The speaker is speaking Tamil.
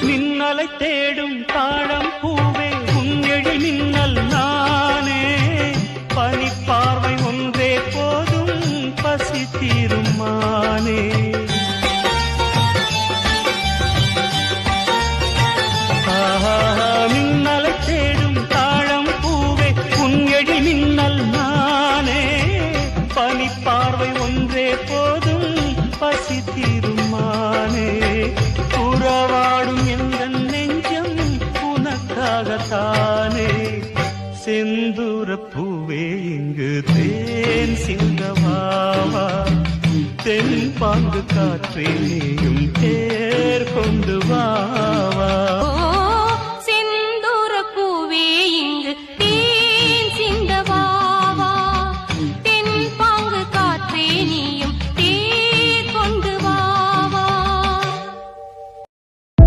மின்னலை தேடும் தாழம் பூவே உன் எழில் மின்னல் நானே பனிப்பார்வை ஒன்றே போதும் பசி தீரும் மானே மின்னலை தேடும் தாழம் பூவே உன் எழில் மின்னல் நானே பனிப்பார்வை ஒன்றே போதும் பசி தீரும் மானே உறவாடும் எந்த நெஞ்சம் உனக்காகத்தானே செந்தூர பூவே இங்கு தேன் சிங்கவாவா தென் பாங்கு காற்றே நீயும் தேர் கொண்டு வா